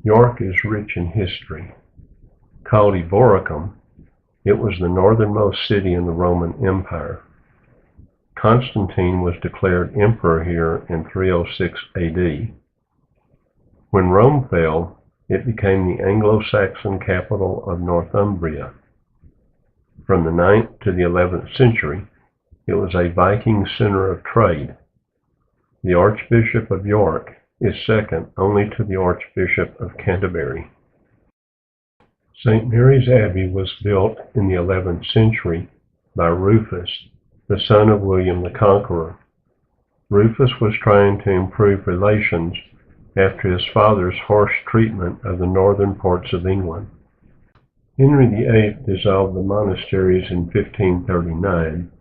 York is rich in history. Called Eboracum, it was the northernmost city in the Roman Empire. Constantine was declared emperor here in 306 AD. When Rome fell, it became the Anglo-Saxon capital of Northumbria. From the 9th to the 11th century, it was a Viking center of trade. The Archbishop of York is second only to the Archbishop of Canterbury. St. Mary's Abbey was built in the 11th century by Rufus, the son of William the Conqueror. Rufus was trying to improve relations after his father's harsh treatment of the northern parts of England. Henry VIII dissolved the monasteries in 1539,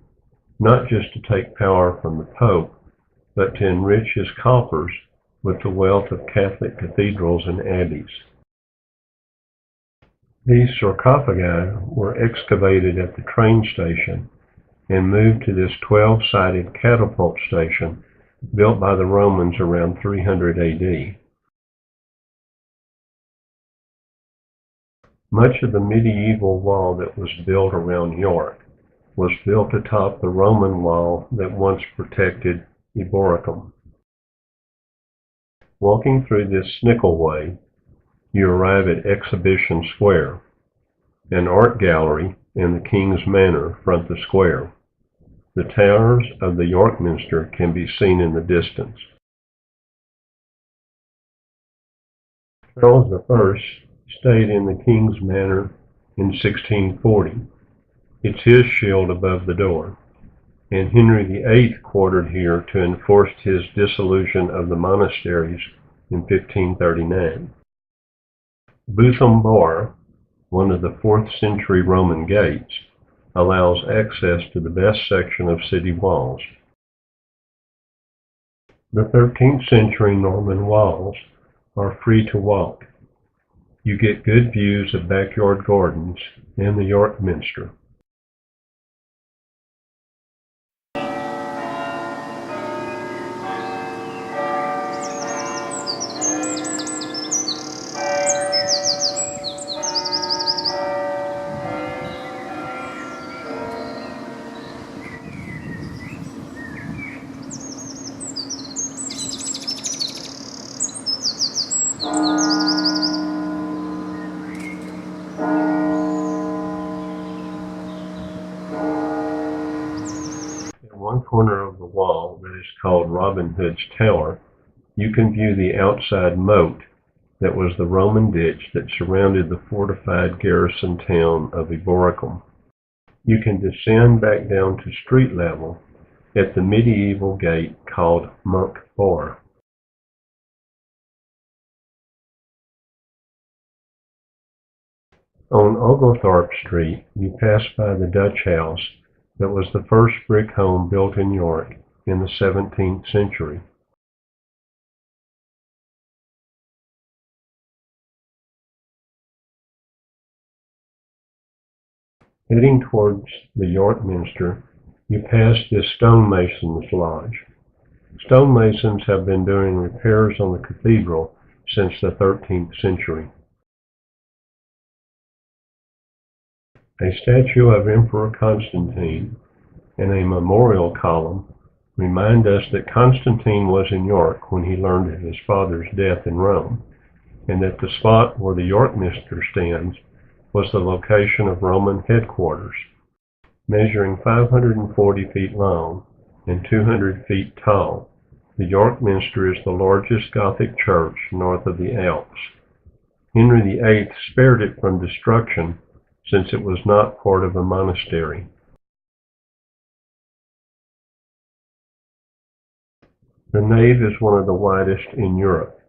not just to take power from the Pope, but to enrich his coffers with the wealth of Catholic cathedrals and abbeys. These sarcophagi were excavated at the train station and moved to this 12-sided catapult station built by the Romans around 300 AD. Much of the medieval wall that was built around York was built atop the Roman wall that once protected Eboracum. Walking through this Snickelway, you arrive at Exhibition Square. An art gallery and the King's Manor front the square. The towers of the York Minster can be seen in the distance. Charles I stayed in the King's Manor in 1640. It's his shield above the door. And Henry VIII quartered here to enforce his dissolution of the monasteries in 1539. Botham Bar, one of the 4th century Roman gates, allows access to the best section of city walls. The 13th century Norman walls are free to walk. You get good views of backyard gardens and the York Minster. One corner of the wall that is called Robin Hood's Tower, you can view the outside moat that was the Roman ditch that surrounded the fortified garrison town of Eboracum. You can descend back down to street level at the medieval gate called Monk Bar. On Oglethorpe Street, you pass by the Dutch House that was the first brick home built in York in the 17th century. Heading towards the York Minster, you pass this stonemason's lodge. Stonemasons have been doing repairs on the cathedral since the 13th century. A statue of Emperor Constantine and a memorial column remind us that Constantine was in York when he learned of his father's death in Rome, and that the spot where the York Minster stands was the location of Roman headquarters. Measuring 540 feet long and 200 feet tall, the York Minster is the largest Gothic church north of the Alps. Henry VIII spared it from destruction since it was not part of a monastery. The nave is one of the widest in Europe.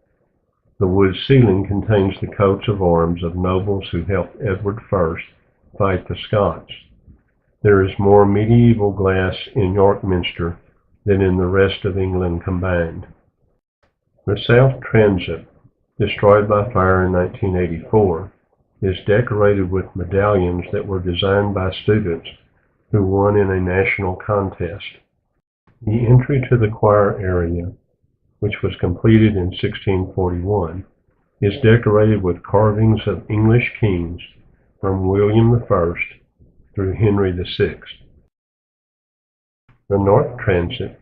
The wood ceiling contains the coats of arms of nobles who helped Edward I fight the Scots. There is more medieval glass in York Minster than in the rest of England combined. The South Transept, destroyed by fire in 1984, is decorated with medallions that were designed by students who won in a national contest. The entry to the choir area, which was completed in 1641, is decorated with carvings of English kings from William I through Henry VI. The north transept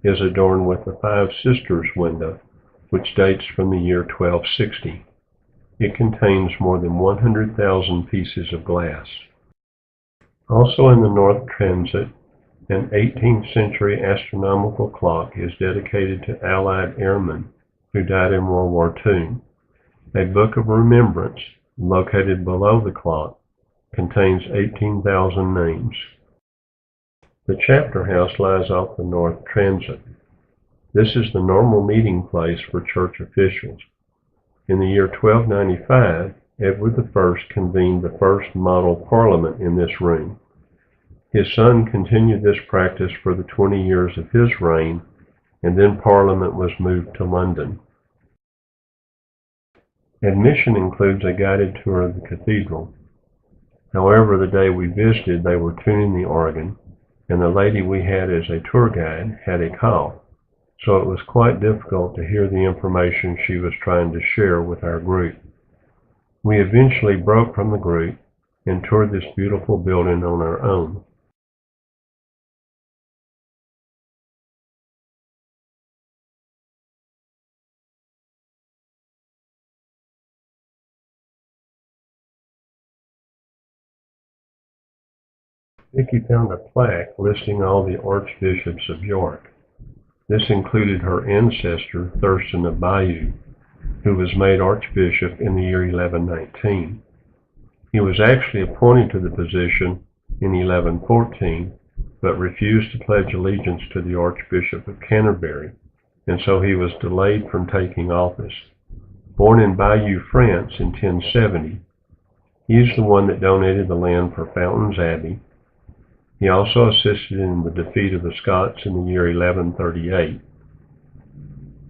is adorned with the Five Sisters window, which dates from the year 1260. It contains more than 100,000 pieces of glass. Also in the north transept, an 18th century astronomical clock is dedicated to Allied airmen who died in World War II. A book of remembrance, located below the clock, contains 18,000 names. The chapter house lies off the north transept. This is the normal meeting place for church officials. In the year 1295, Edward I convened the first model parliament in this room. His son continued this practice for the 20 years of his reign, and then Parliament was moved to London. Admission includes a guided tour of the cathedral. However, the day we visited, they were tuning the organ, and the lady we had as a tour guide had a cough, so it was quite difficult to hear the information she was trying to share with our group. We eventually broke from the group and toured this beautiful building on our own. Vicky found a plaque listing all the archbishops of York. This included her ancestor, Thurston of Bayeux, who was made archbishop in the year 1119. He was actually appointed to the position in 1114, but refused to pledge allegiance to the Archbishop of Canterbury, and so he was delayed from taking office. Born in Bayeux, France in 1070, he is the one that donated the land for Fountains Abbey. He also assisted in the defeat of the Scots in the year 1138.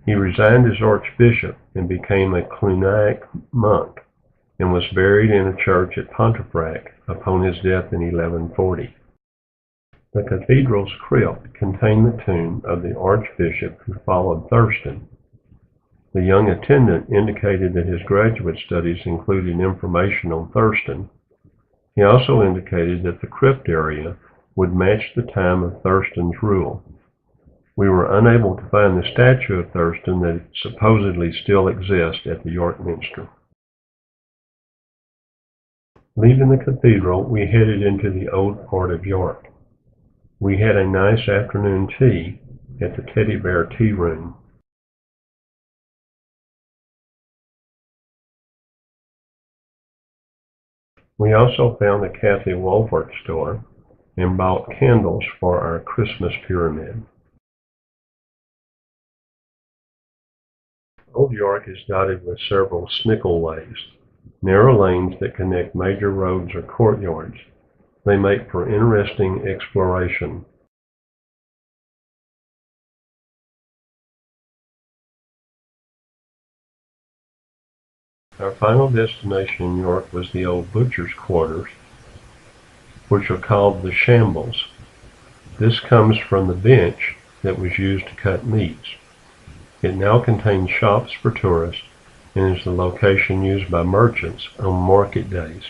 He resigned as archbishop and became a Cluniac monk, and was buried in a church at Pontefract upon his death in 1140. The cathedral's crypt contained the tomb of the archbishop who followed Thurston. The young attendant indicated that his graduate studies included information on Thurston. He also indicated that the crypt area would match the time of Thurston's rule. We were unable to find the statue of Thurston that supposedly still exists at the York Minster. Leaving the cathedral, we headed into the old part of York. We had a nice afternoon tea at the Teddy Bear Tea Room. We also found the Kathy Wolfert store and bought candles for our Christmas pyramid. Old York is dotted with several snickelways, narrow lanes that connect major roads or courtyards. They make for interesting exploration. Our final destination in York was the old butcher's quarters, which are called the Shambles. This comes from the bench that was used to cut meats. It now contains shops for tourists and is the location used by merchants on market days.